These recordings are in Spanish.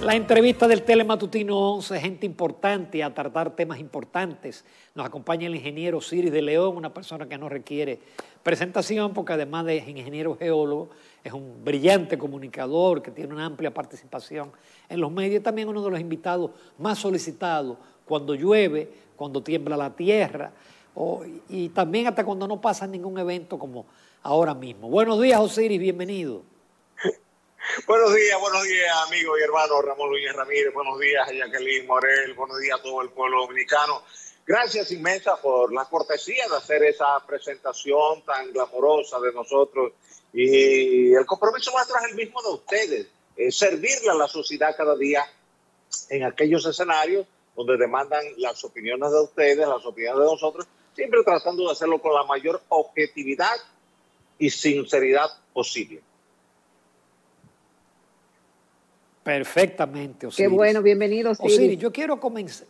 La entrevista del Telematutino 11, gente importante a tratar temas importantes. Nos acompaña el ingeniero Osiris de León, una persona que no requiere presentación porque además de ingeniero geólogo, es un brillante comunicador que tiene una amplia participación en los medios. También uno de los invitados más solicitados cuando llueve, cuando tiembla la tierra y también hasta cuando no pasa ningún evento como ahora mismo. Buenos días, Osiris, bienvenido. Buenos días, amigo y hermano Ramón Luis Ramírez. Buenos días a Jacqueline Morel. Buenos días a todo el pueblo dominicano. Gracias inmensa por la cortesía de hacer esa presentación tan glamorosa de nosotros. Y el compromiso nuestro es el mismo de ustedes, servirle a la sociedad cada día en aquellos escenarios donde demandan las opiniones de ustedes, las opiniones de nosotros, siempre tratando de hacerlo con la mayor objetividad y sinceridad posible. Perfectamente, Osiris. Qué bueno, bienvenido, Osiris. Osiris, yo quiero comenzar.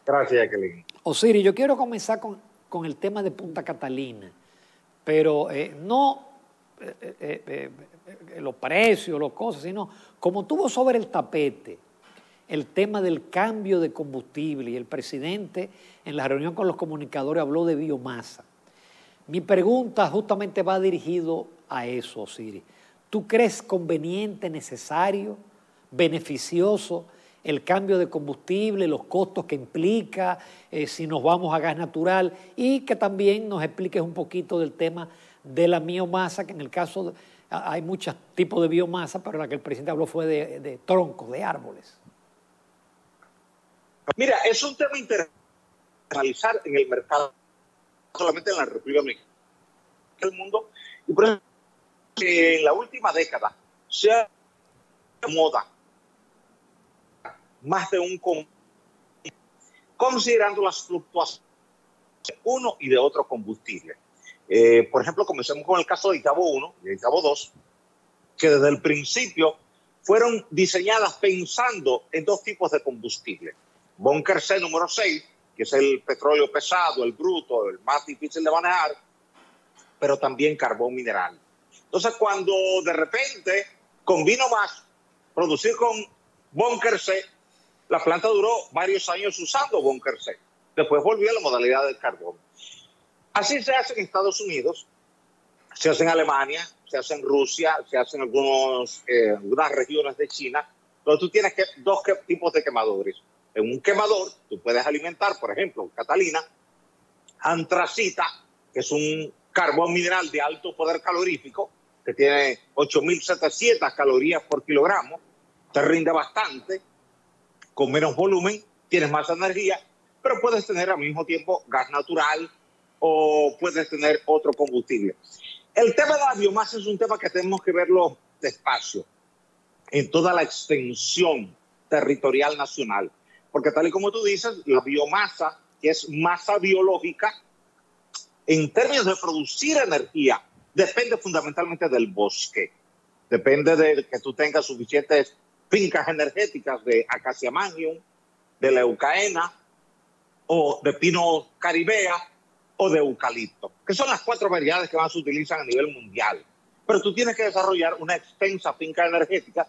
Gracias, Jacqueline. Osiris, yo quiero comenzar con el tema de Punta Catalina, pero no los precios, las cosas, sino como tuvo sobre el tapete el tema del cambio de combustible y el presidente en la reunión con los comunicadores habló de biomasa. Mi pregunta justamente va dirigido a eso, Osiris. ¿Tú crees conveniente, necesario, beneficioso el cambio de combustible, los costos que implica, si nos vamos a gas natural, y que también nos expliques un poquito del tema de la biomasa, que en el caso hay muchos tipos de biomasa, pero la que el presidente habló fue de troncos, de árboles? Mira, es un tema interesante analizar en el mercado, no solamente en la República Dominicana, en el mundo, y por eso en la última década se ha moda más de un considerando las fluctuaciones de uno y de otro combustible. Por ejemplo, comencemos con el caso de Itabo 1 y de Itabo 2, que desde el principio fueron diseñadas pensando en dos tipos de combustible. Bunker C número 6, que es el petróleo pesado, el bruto, el más difícil de manejar, pero también carbón mineral. Entonces, cuando de repente convino más producir con Bunker C, la planta duró varios años usando Bunker C. Después volvió a la modalidad del carbón. Así se hace en Estados Unidos, se hace en Alemania, se hace en Rusia, se hace en algunas regiones de China, donde tú tienes dos tipos de quemadores. En un quemador tú puedes alimentar, por ejemplo, Catalina, antracita, que es un carbón mineral de alto poder calorífico, que tiene 8.700 calorías por kilogramo, te rinde bastante, con menos volumen, tienes más energía, pero puedes tener al mismo tiempo gas natural o puedes tener otro combustible. El tema de la biomasa es un tema que tenemos que verlo despacio, en toda la extensión territorial nacional, porque tal y como tú dices, la biomasa, que es masa biológica, en términos de producir energía, depende fundamentalmente del bosque. Depende de que tú tengas suficientes fincas energéticas de Acacia Magnum, de leucaena, o de pino caribea, o de eucalipto, que son las 4 variedades que más se utilizan a nivel mundial. Pero tú tienes que desarrollar una extensa finca energética.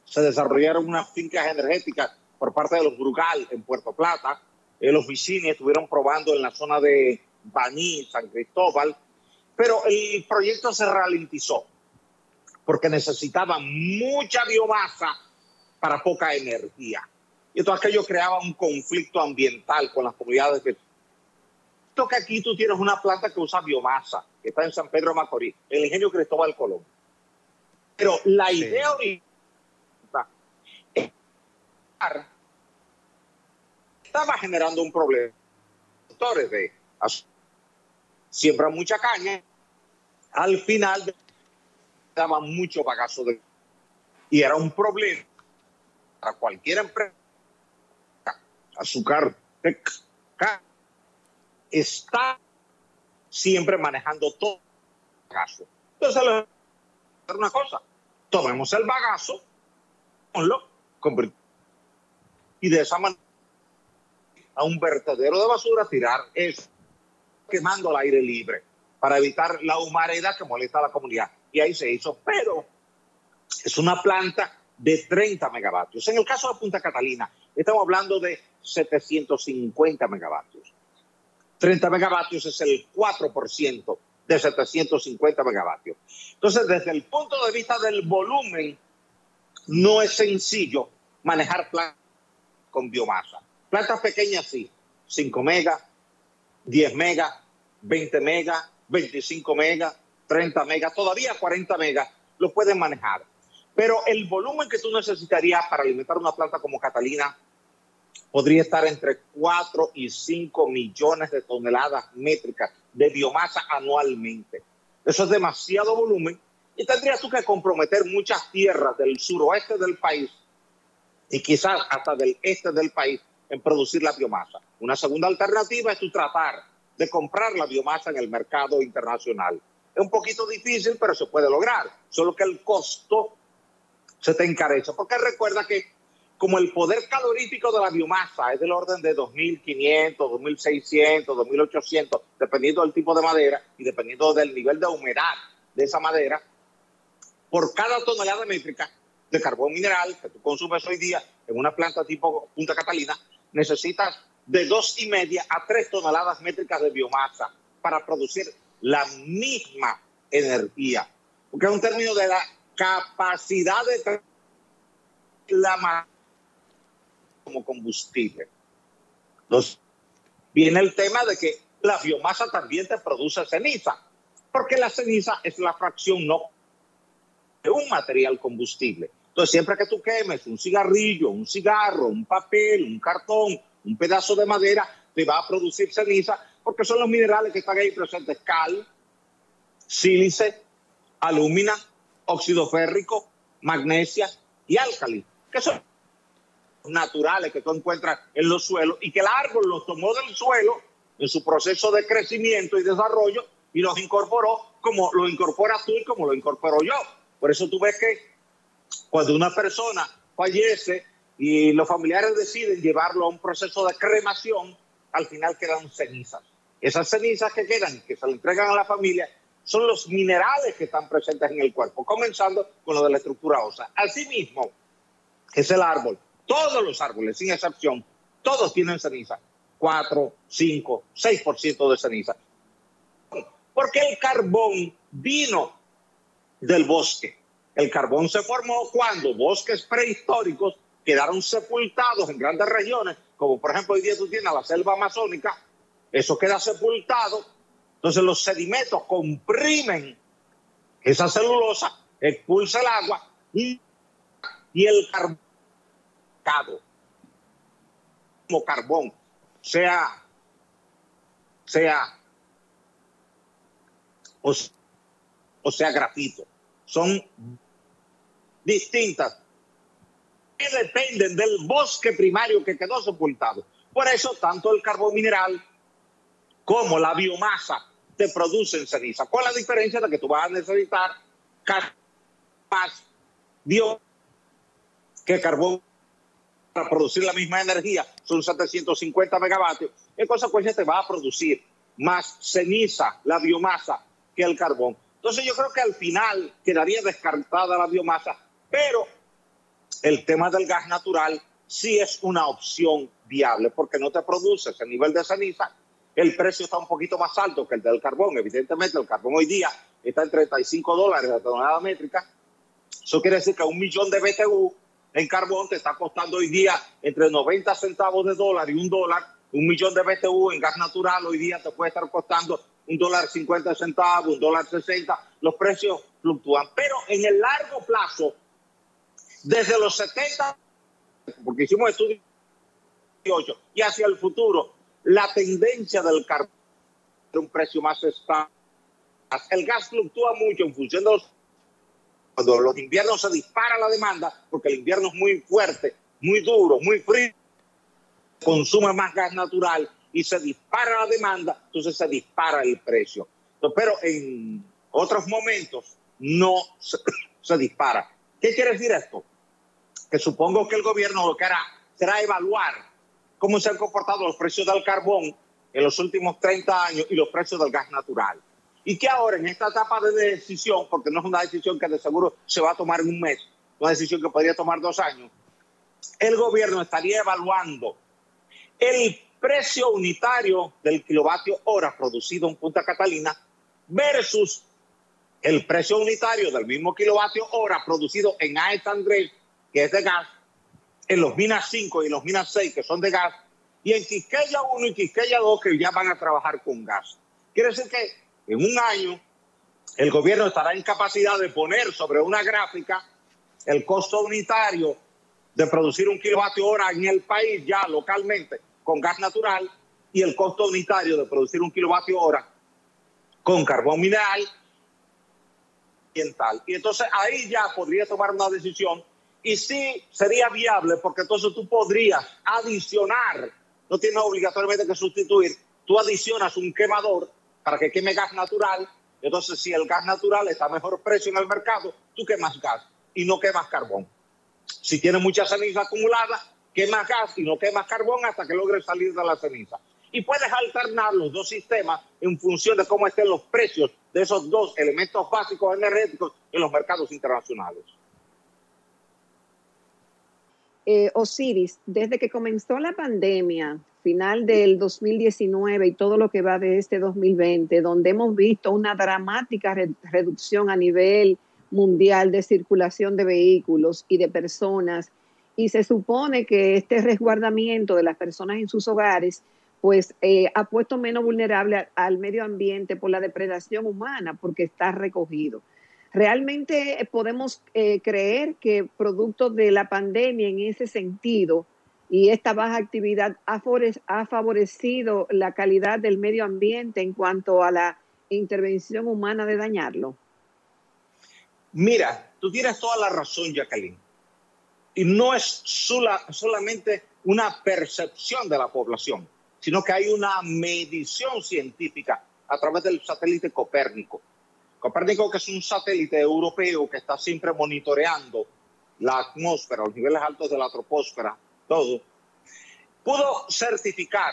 Se desarrollaron unas fincas energéticas por parte de los Brugal en Puerto Plata. Los Vicini estuvieron probando en la zona de Baní, San Cristóbal, pero el proyecto se ralentizó porque necesitaban mucha biomasa para poca energía. Y entonces aquello creaba un conflicto ambiental con las comunidades. Esto que aquí tú tienes una planta que usa biomasa, que está en San Pedro de Macorís, el ingenio Cristóbal Colón. Pero la idea original estaba generando un problema. Productores de siembran mucha caña, al final daban mucho bagazo y era un problema para cualquier empresa. Azúcar está siempre manejando todo el bagazo. Entonces, le voy a hacer una cosa: tomemos el bagazo, y de esa manera a un vertedero de basura tirar eso, quemando al aire libre para evitar la humareda que molesta a la comunidad. Y ahí se hizo. Pero es una planta de 30 megavatios. En el caso de Punta Catalina, estamos hablando de 750 megavatios. 30 megavatios es el 4% de 750 megavatios. Entonces, desde el punto de vista del volumen, no es sencillo manejar plantas con biomasa. Plantas pequeñas sí, 5 megas, 10 megas, 20 megas, 25 megas, 30 megas, todavía 40 megas lo pueden manejar. Pero el volumen que tú necesitarías para alimentar una planta como Catalina podría estar entre 4 y 5 millones de toneladas métricas de biomasa anualmente. Eso es demasiado volumen y tendrías tú que comprometer muchas tierras del suroeste del país y quizás hasta del este del país en producir la biomasa. Una segunda alternativa es tú tratar de comprar la biomasa en el mercado internacional. Es un poquito difícil, pero se puede lograr, solo que el costo se te encarece, porque recuerda que como el poder calorífico de la biomasa es del orden de 2.500, 2.600, 2.800, dependiendo del tipo de madera y dependiendo del nivel de humedad de esa madera, por cada tonelada métrica de carbón mineral que tú consumes hoy día en una planta tipo Punta Catalina, necesitas de 2,5 a 3 toneladas métricas de biomasa para producir la misma energía. Porque es un término de la capacidad de la madera como combustible. Entonces, viene el tema de que la biomasa también te produce ceniza, porque la ceniza es la fracción no de un material combustible. Entonces, siempre que tú quemes un cigarrillo, un cigarro, un papel, un cartón, un pedazo de madera, te va a producir ceniza, porque son los minerales que están ahí presentes: cal, sílice, alúmina, óxido férrico, magnesia y álcali, que son naturales que tú encuentras en los suelos y que el árbol los tomó del suelo en su proceso de crecimiento y desarrollo y los incorporó como lo incorporas tú y como lo incorporo yo. Por eso tú ves que cuando una persona fallece y los familiares deciden llevarlo a un proceso de cremación, al final quedan cenizas. Esas cenizas que quedan, que se le entregan a la familia, son los minerales que están presentes en el cuerpo, comenzando con lo de la estructura ósea. Asimismo, es el árbol. Todos los árboles, sin excepción, todos tienen ceniza. 4, 5, 6% de ceniza. Porque el carbón vino del bosque. El carbón se formó cuando bosques prehistóricos quedaron sepultados en grandes regiones, como por ejemplo hoy día tú tienes la selva amazónica, eso queda sepultado. Entonces los sedimentos comprimen esa celulosa, expulsa el agua y el carbón como carbón, sea grafito, son distintas que dependen del bosque primario que quedó sepultado. Por eso tanto el carbón mineral como la biomasa te producen ceniza, con la diferencia de que tú vas a necesitar más biomasa que carbón. Para producir la misma energía son 750 megavatios. En consecuencia te va a producir más ceniza, la biomasa, que el carbón. Entonces yo creo que al final quedaría descartada la biomasa, pero el tema del gas natural sí es una opción viable porque no te produce ese nivel de ceniza. El precio está un poquito más alto que el del carbón. Evidentemente el carbón hoy día está en $35 la tonelada métrica. Eso quiere decir que 1 millón de BTU en carbón te está costando hoy día entre 90 centavos de dólar y $1. 1 millón de BTU en gas natural hoy día te puede estar costando $1.50, $1.60. Los precios fluctúan, pero en el largo plazo, desde los 70, porque hicimos estudios y hacia el futuro, la tendencia del carbón es un precio más estable. El gas fluctúa mucho en función de cuando los inviernos se dispara la demanda, porque el invierno es muy fuerte, muy duro, muy frío, consume más gas natural y se dispara la demanda, entonces se dispara el precio. Entonces, pero en otros momentos no se dispara. ¿Qué quiere decir esto? Que supongo que el gobierno lo que hará será evaluar cómo se han comportado los precios del carbón en los últimos 30 años y los precios del gas natural. y que ahora en esta etapa de decisión, porque no es una decisión que de seguro se va a tomar en un mes, una decisión que podría tomar 2 años, el gobierno estaría evaluando el precio unitario del kilovatio hora producido en Punta Catalina versus el precio unitario del mismo kilovatio hora producido en AES Andrés, que es de gas, en los Minas 5 y los Minas 6, que son de gas, y en Quisqueya 1 y Quisqueya 2, que ya van a trabajar con gas. Quiere decir que en un año el gobierno estará en capacidad de poner sobre una gráfica el costo unitario de producir un kilovatio hora en el país ya localmente con gas natural y el costo unitario de producir un kilovatio hora con carbón mineral ambiental. Y entonces ahí ya podría tomar una decisión y sí sería viable, porque entonces tú podrías adicionar, no tienes obligatoriamente que sustituir, tú adicionas un quemador para que queme gas natural. Entonces si el gas natural está a mejor precio en el mercado, tú quemas gas y no quemas carbón. Si tienes mucha ceniza acumulada, quemas gas y no quemas carbón hasta que logres salir de la ceniza. Y puedes alternar los dos sistemas en función de cómo estén los precios de esos dos elementos básicos energéticos en los mercados internacionales. Osiris, desde que comenzó la pandemia, final del 2019 y todo lo que va de este 2020, donde hemos visto una dramática reducción a nivel mundial de circulación de vehículos y de personas, y se supone que este resguardamiento de las personas en sus hogares pues ha puesto menos vulnerable al medio ambiente por la depredación humana, porque está recogido. ¿Realmente podemos creer que producto de la pandemia en ese sentido y esta baja actividad ha favorecido la calidad del medio ambiente en cuanto a la intervención humana de dañarlo? Mira, tú tienes toda la razón, Jacqueline. Y no es solamente una percepción de la población, sino que hay una medición científica a través del satélite Copérnico. Copérnico, que es un satélite europeo que está siempre monitoreando la atmósfera, los niveles altos de la troposfera, todo, pudo certificar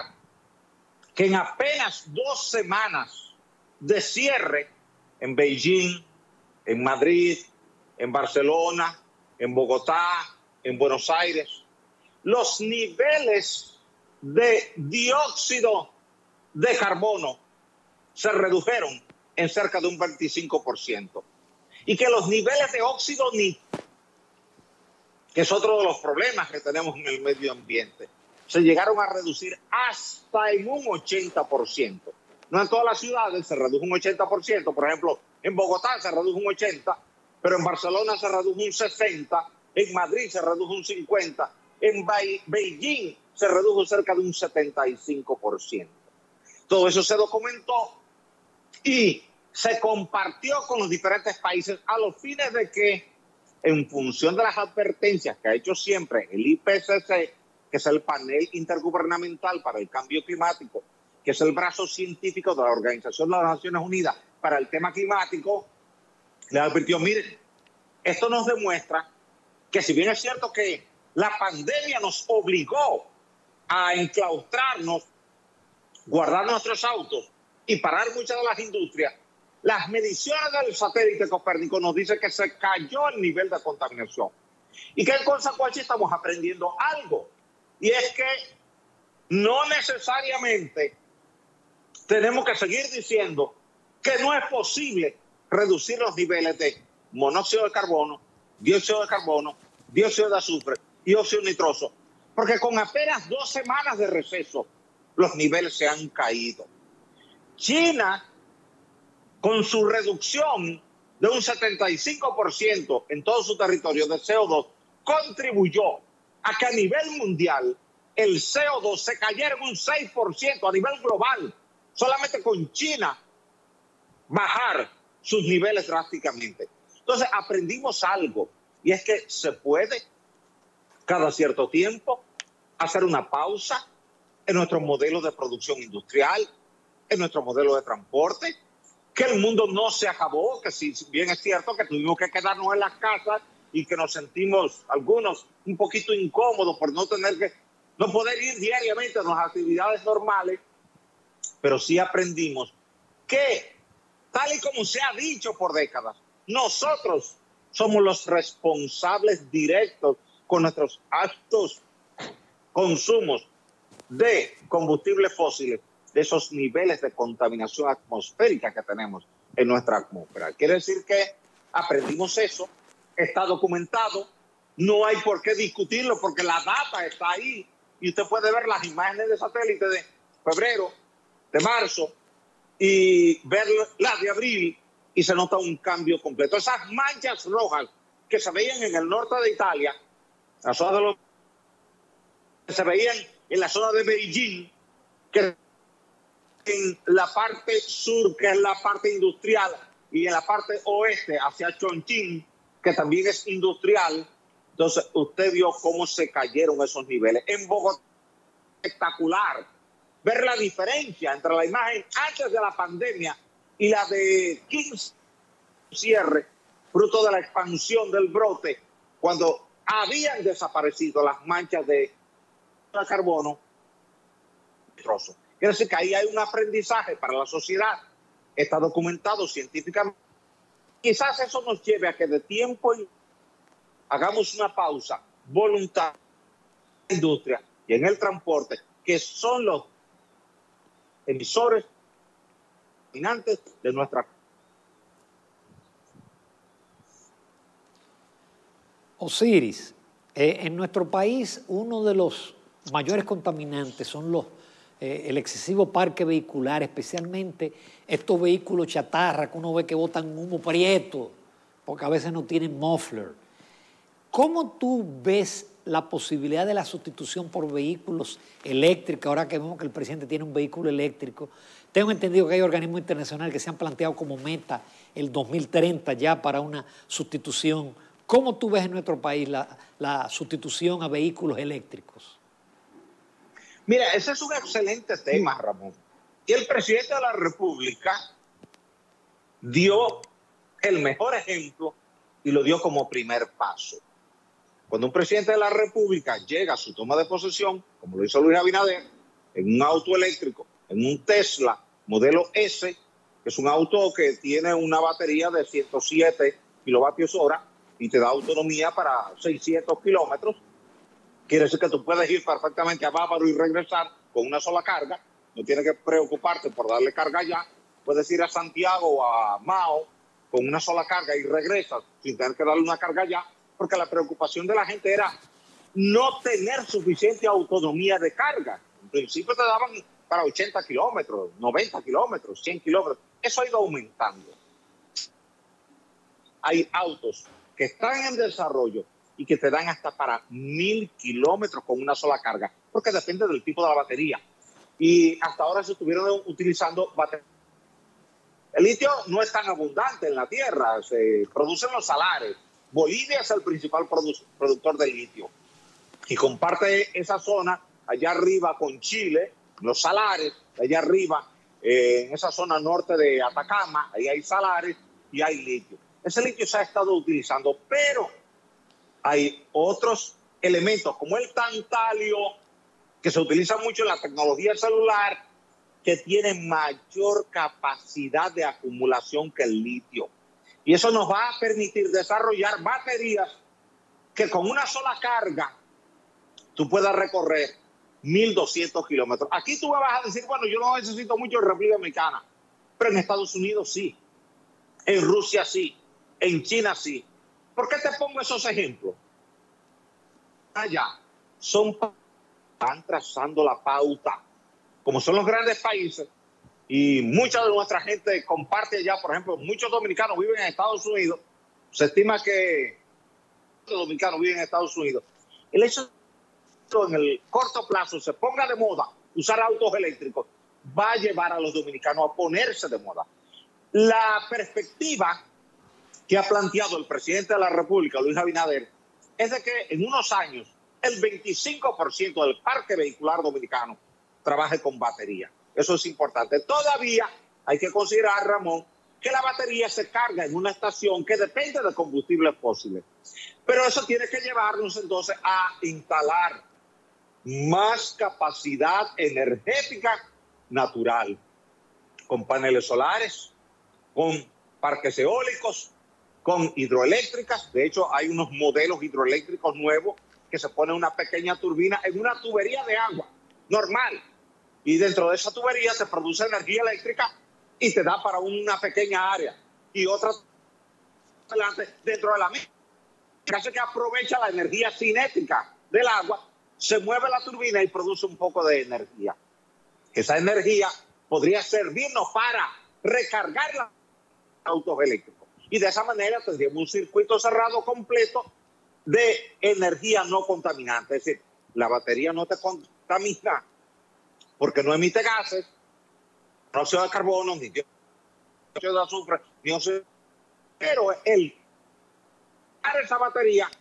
que en apenas 2 semanas de cierre en Beijing, en Madrid, en Barcelona, en Bogotá, en Buenos Aires, los niveles de dióxido de carbono se redujeron en cerca de un 25%. Y que los niveles de óxido nítrico, que es otro de los problemas que tenemos en el medio ambiente, se llegaron a reducir hasta en un 80%. No en todas las ciudades se redujo un 80%. Por ejemplo, en Bogotá se redujo un 80%, pero en Barcelona se redujo un 60%, en Madrid se redujo un 50%, en Beijing se redujo cerca de un 75%. Todo eso se documentó y se compartió con los diferentes países a los fines de que, en función de las advertencias que ha hecho siempre el IPCC, que es el panel intergubernamental para el cambio climático, que es el brazo científico de la Organización de las Naciones Unidas para el tema climático, le advirtió, miren, esto nos demuestra que si bien es cierto que la pandemia nos obligó a enclaustrarnos, guardar nuestros autos y parar muchas de las industrias, las mediciones del satélite Copérnico nos dicen que se cayó el nivel de contaminación y que en consecuencia estamos aprendiendo algo, y es que no necesariamente tenemos que seguir diciendo que no es posible reducir los niveles de monóxido de carbono, dióxido de azufre y óxido nitroso, porque con apenas 2 semanas de receso los niveles se han caído. China, con su reducción de un 75% en todo su territorio de CO2, contribuyó a que a nivel mundial el CO2 se cayera en un 6% a nivel global, solamente con China bajar sus niveles drásticamente. Entonces aprendimos algo, y es que se puede cada cierto tiempo hacer una pausa en nuestro modelo de producción industrial, en nuestro modelo de transporte, que el mundo no se acabó, que si bien es cierto que tuvimos que quedarnos en las casas y que nos sentimos algunos un poquito incómodos por no poder ir diariamente a nuestras actividades normales, pero sí aprendimos que tal y como se ha dicho por décadas, nosotros somos los responsables directos con nuestros altos consumos de combustibles fósiles, de esos niveles de contaminación atmosférica que tenemos en nuestra atmósfera. Quiere decir que aprendimos eso, está documentado, no hay por qué discutirlo porque la data está ahí y usted puede ver las imágenes de satélite de febrero, de marzo y ver las de abril y se nota un cambio completo. Esas manchas rojas que se veían en el norte de Italia, la zona de los que se veían en la zona de Beijing, que en la parte sur, que es la parte industrial, y en la parte oeste, hacia Chongqing, que también es industrial. Entonces, usted vio cómo se cayeron esos niveles. En Bogotá, espectacular ver la diferencia entre la imagen antes de la pandemia y la de 15 cierre, fruto de la expansión del brote, cuando habían desaparecido las manchas de carbono. Quiere decir que ahí hay un aprendizaje para la sociedad, está documentado científicamente. Quizás eso nos lleve a que de tiempo en hagamos una pausa voluntaria en la industria y en el transporte, que son los emisores dominantes de nuestra. Osiris, en nuestro país uno de los mayores contaminantes son el excesivo parque vehicular, especialmente estos vehículos chatarra que uno ve que botan humo prieto, porque a veces no tienen muffler. ¿Cómo tú ves la posibilidad de la sustitución por vehículos eléctricos, ahora que vemos que el presidente tiene un vehículo eléctrico? Tengo entendido que hay organismos internacionales que se han planteado como meta el 2030 ya para una sustitución. ¿Cómo tú ves en nuestro país la sustitución a vehículos eléctricos? Mira, ese es un excelente tema, Ramón. Y el presidente de la República dio el mejor ejemplo y lo dio como primer paso. Cuando un presidente de la República llega a su toma de posesión, como lo hizo Luis Abinader, en un auto eléctrico, en un Tesla modelo S, que es un auto que tiene una batería de 107 kilovatios hora y te da autonomía para 600 kilómetros, quiere decir que tú puedes ir perfectamente a Bávaro y regresar con una sola carga, no tienes que preocuparte por darle carga allá, puedes ir a Santiago o a Mao con una sola carga y regresas sin tener que darle una carga allá, porque la preocupación de la gente era no tener suficiente autonomía de carga. En principio te daban para 80 kilómetros, 90 kilómetros, 100 kilómetros. Eso ha ido aumentando. Hay autos que están en desarrollo y que te dan hasta para 1000 kilómetros con una sola carga, porque depende del tipo de la batería. Y hasta ahora se estuvieron utilizando baterías. El litio no es tan abundante en la tierra, se producen los salares. Bolivia es el principal productor de litio y comparte esa zona allá arriba con Chile, los salares, allá arriba, en esa zona norte de Atacama, ahí hay salares y hay litio. Ese litio se ha estado utilizando, pero hay otros elementos como el tantalio, que se utiliza mucho en la tecnología celular, que tienen mayor capacidad de acumulación que el litio. Y eso nos va a permitir desarrollar baterías que con una sola carga tú puedas recorrer 1200 kilómetros. Aquí tú me vas a decir, bueno, yo no necesito mucho en República Dominicana, pero en Estados Unidos sí, en Rusia sí, en China sí. ¿Por qué te pongo esos ejemplos? Allá van trazando la pauta, como son los grandes países. Y mucha de nuestra gente comparte allá, por ejemplo, muchos dominicanos viven en Estados Unidos. Se estima que muchos dominicanos viven en Estados Unidos. El hecho de que en el corto plazo se ponga de moda usar autos eléctricos va a llevar a los dominicanos a ponerse de moda. La perspectiva que ha planteado el presidente de la República, Luis Abinader, es de que en unos años el 25% del parque vehicular dominicano trabaje con batería. Eso es importante. Todavía hay que considerar, Ramón, que la batería se carga en una estación que depende de combustibles fósiles. Pero eso tiene que llevarnos entonces a instalar más capacidad energética natural, con paneles solares, con parques eólicos, con hidroeléctricas. De hecho, hay unos modelos hidroeléctricos nuevos que se pone una pequeña turbina en una tubería de agua normal. Y dentro de esa tubería se produce energía eléctrica y te da para una pequeña área. Y otra dentro de la misma. Casi que aprovecha la energía cinética del agua, se mueve la turbina y produce un poco de energía. Esa energía podría servirnos para recargar los autos eléctricos. Y de esa manera tendríamos un circuito cerrado completo de energía no contaminante. Es decir, la batería no te contamina porque no emite gases, óxido de carbono, ni dióxido de azufre, ni óxido. Pero esa batería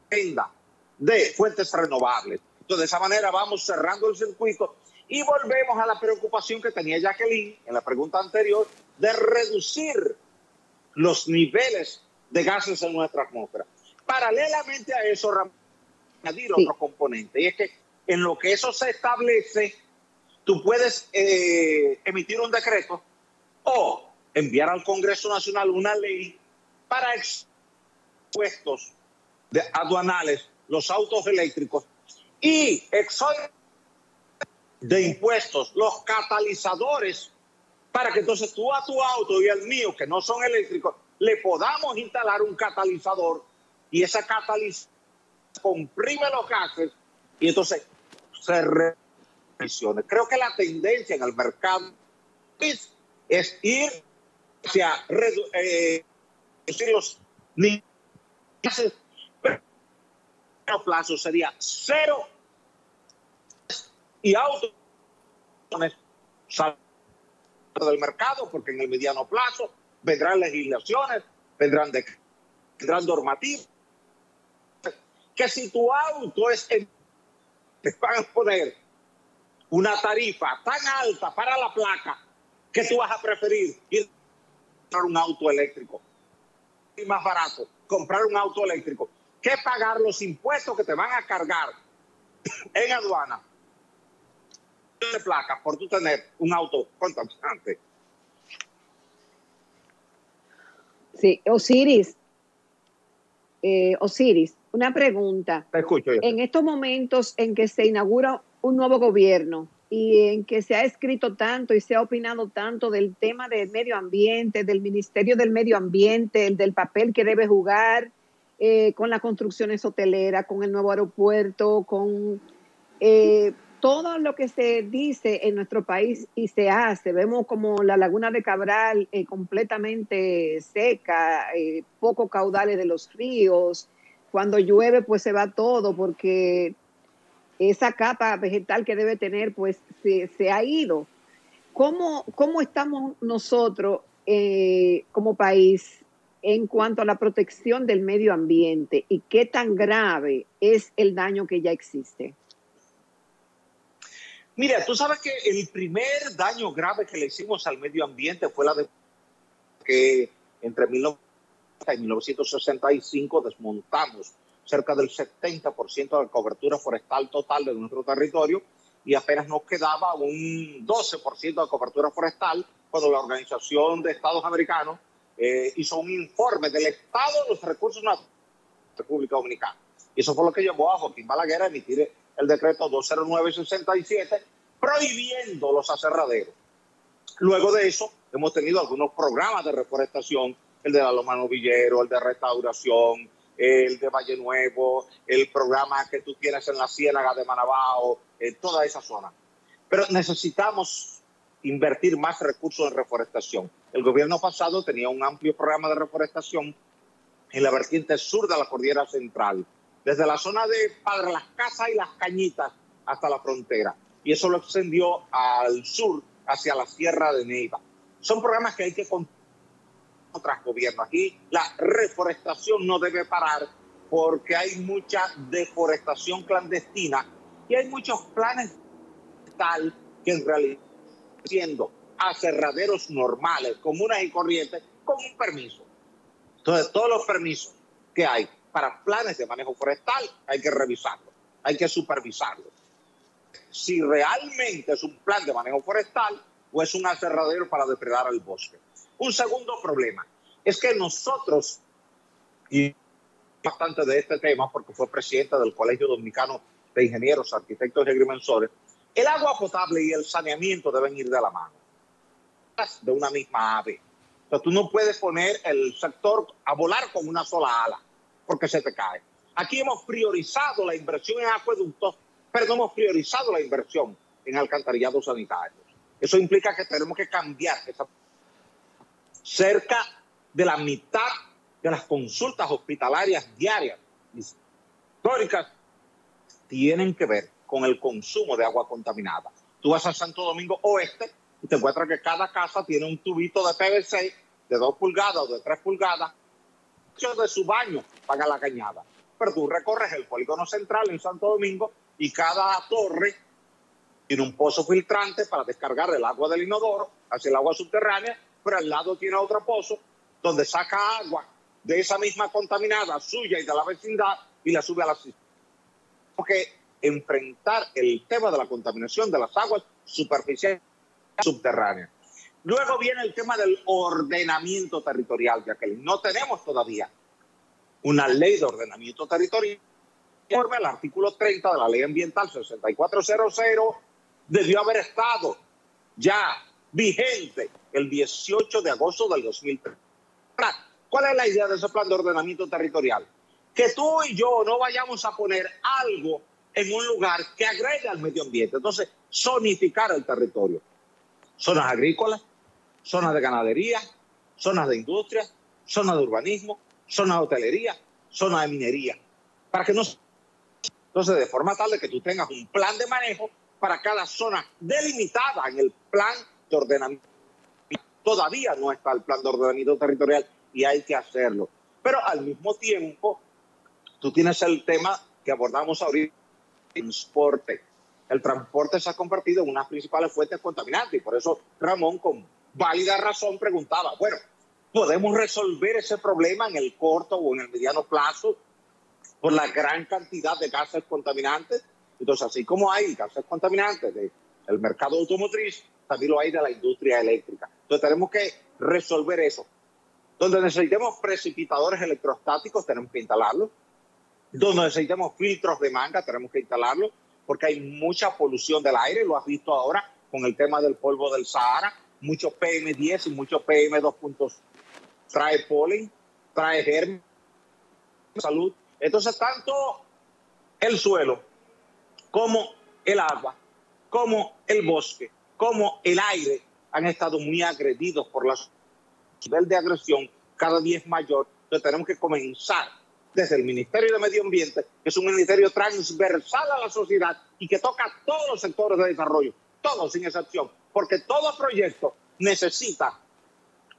dependa de fuentes renovables. Entonces, de esa manera vamos cerrando el circuito y volvemos a la preocupación que tenía Jacqueline en la pregunta anterior de reducir los niveles de gases en nuestra atmósfera. Paralelamente a eso, añadir otro componente, y es que en lo que eso se establece, tú puedes emitir un decreto o enviar al Congreso Nacional una ley para impuestos aduanales, los autos eléctricos, y exonerar de impuestos los catalizadores, para que entonces tú a tu auto y el mío, que no son eléctricos, le podamos instalar un catalizador, y ese catalizador comprime los gases y entonces se reduccione. Creo que la tendencia en el mercado es ir hacia reducir los gases, pero a plazo sería cero, y autos del mercado, porque en el mediano plazo vendrán legislaciones, vendrán normativas, que si tu auto te van a poner una tarifa tan alta para la placa que tú vas a preferir ir a comprar un auto eléctrico. Es más barato comprar un auto eléctrico que pagar los impuestos que te van a cargar en aduana de placa por tú tener un auto contaminante. Sí, Osiris, una pregunta. Te escucho yo. En estos momentos en que se inaugura un nuevo gobierno y en que se ha escrito tanto y se ha opinado tanto del tema del medio ambiente, del Ministerio del Medio Ambiente, del papel que debe jugar con las construcciones hoteleras, con el nuevo aeropuerto, con todo lo que se dice en nuestro país y se hace. Vemos como la laguna de Cabral completamente seca, poco caudales de los ríos. Cuando llueve, pues se va todo porque esa capa vegetal que debe tener, pues se ha ido. ¿Cómo estamos nosotros como país en cuanto a la protección del medio ambiente y qué tan grave es el daño que ya existe? Mira, tú sabes que el primer daño grave que le hicimos al medio ambiente fue la de que entre 1990 y 1965 desmontamos cerca del 70% de la cobertura forestal total de nuestro territorio y apenas nos quedaba un 12% de cobertura forestal cuando la Organización de Estados Americanos hizo un informe del estado de los recursos naturales de la República Dominicana. Y eso fue lo que llevó a Joaquín Balaguer a emitir el decreto 20967 prohibiendo los aserraderos. Luego de eso hemos tenido algunos programas de reforestación, el de la Loma Novillero, el de restauración, el de Valle Nuevo, el programa que tú tienes en la Ciénaga de Manabao, toda esa zona. Pero necesitamos invertir más recursos en reforestación. El gobierno pasado tenía un amplio programa de reforestación en la vertiente sur de la Cordillera Central, desde la zona de Padre Las Casas y Las Cañitas hasta la frontera. Y eso lo extendió al sur, hacia la Sierra de Neiva. Son programas que hay que continuar con otros gobiernos. Aquí la reforestación no debe parar porque hay mucha deforestación clandestina y hay muchos planes tal que en realidad siendo aserraderos normales, comunes y corrientes, con un permiso. Entonces, todos los permisos que hay para planes de manejo forestal hay que revisarlos, hay que supervisarlos. Si realmente es un plan de manejo forestal o es un aserradero para depredar el bosque. Un segundo problema es que nosotros, y bastante de este tema porque fue presidenta del Colegio Dominicano de Ingenieros, Arquitectos y Agrimensores, el agua potable y el saneamiento deben ir de la mano, de una misma ave. Entonces tú no puedes poner el sector a volar con una sola ala porque se te cae. Aquí hemos priorizado la inversión en acueductos, pero no hemos priorizado la inversión en alcantarillados sanitarios. Eso implica que tenemos que cambiar esa. Cerca de la mitad de las consultas hospitalarias diarias históricas tienen que ver con el consumo de agua contaminada. Tú vas a Santo Domingo Oeste y te encuentras que cada casa tiene un tubito de PVC de 2 pulgadas o de 3 pulgadas de su baño para la cañada. Pero tú recorres el polígono central en Santo Domingo y cada torre tiene un pozo filtrante para descargar el agua del inodoro hacia el agua subterránea, pero al lado tiene otro pozo donde saca agua de esa misma contaminada suya y de la vecindad y la sube a la cisterna. Tenemos que enfrentar el tema de la contaminación de las aguas superficiales y subterráneas. Luego viene el tema del ordenamiento territorial, ya que no tenemos todavía una ley de ordenamiento territorial. Conforme al artículo 30 de la Ley Ambiental 6400, debió haber estado ya vigente el 18 de agosto del 2003. ¿Cuál es la idea de ese plan de ordenamiento territorial? Que tú y yo no vayamos a poner algo en un lugar que agregue al medio ambiente. Entonces, zonificar el territorio. Zonas agrícolas, zonas de ganadería, zonas de industria, zonas de urbanismo, zonas de hotelería, zonas de minería. Para que no. Entonces, de forma tal de que tú tengas un plan de manejo para cada zona delimitada en el plan de ordenamiento. Todavía no está el plan de ordenamiento territorial y hay que hacerlo. Pero al mismo tiempo, tú tienes el tema que abordamos ahorita, el transporte. El transporte se ha convertido en una de las principales fuentes contaminantes y por eso Ramón, con válida razón, preguntaba, bueno, ¿podemos resolver ese problema en el corto o en el mediano plazo por la gran cantidad de gases contaminantes? Entonces, así como hay gases contaminantes del mercado automotriz, también lo hay de la industria eléctrica. Entonces, tenemos que resolver eso. Donde necesitemos precipitadores electrostáticos, tenemos que instalarlos. Donde necesitemos filtros de manga, tenemos que instalarlos, porque hay mucha polución del aire, lo has visto ahora con el tema del polvo del Sahara, mucho PM10 y mucho PM2.5. Trae polen, trae germen, salud. Entonces, tanto el suelo como el agua, como el bosque, como el aire han estado muy agredidos por el nivel de agresión cada día es mayor. Entonces tenemos que comenzar desde el Ministerio de Medio Ambiente, que es un ministerio transversal a la sociedad y que toca a todos los sectores de desarrollo, todos sin excepción, porque todo proyecto necesita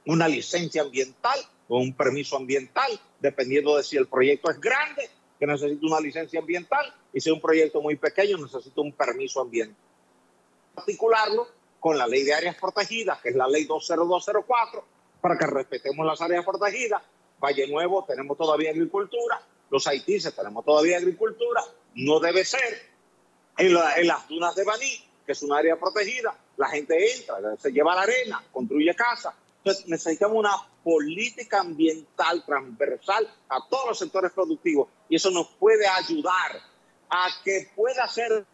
una licencia ambiental o un permiso ambiental, dependiendo de si el proyecto es grande, que necesita una licencia ambiental, y si es un proyecto muy pequeño, necesita un permiso ambiental. Articularlo con la Ley de Áreas Protegidas, que es la Ley 20204, para que respetemos las áreas protegidas. Valle Nuevo tenemos todavía agricultura, los Haitises tenemos todavía agricultura, no debe ser. En las dunas de Baní, que es un área protegida, la gente entra, se lleva la arena, construye casa. Entonces necesitamos una política ambiental transversal a todos los sectores productivos y eso nos puede ayudar a que pueda ser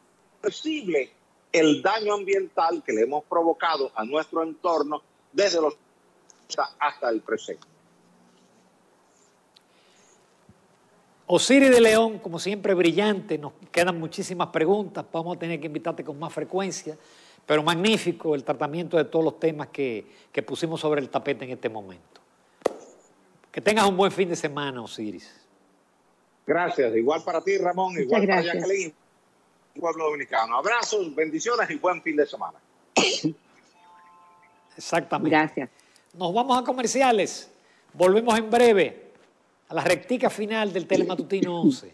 posible el daño ambiental que le hemos provocado a nuestro entorno desde los hasta el presente. Osiris de León, como siempre, brillante. Nos quedan muchísimas preguntas. Vamos a tener que invitarte con más frecuencia. Pero magnífico el tratamiento de todos los temas que pusimos sobre el tapete en este momento. Que tengas un buen fin de semana, Osiris. Gracias. Igual para ti, Ramón. Muchas igual gracias. para Jacqueline, pueblo dominicano. Abrazos, bendiciones y buen fin de semana. Exactamente. Gracias. Nos vamos a comerciales. Volvemos en breve a la rectica final del Telematutino 11.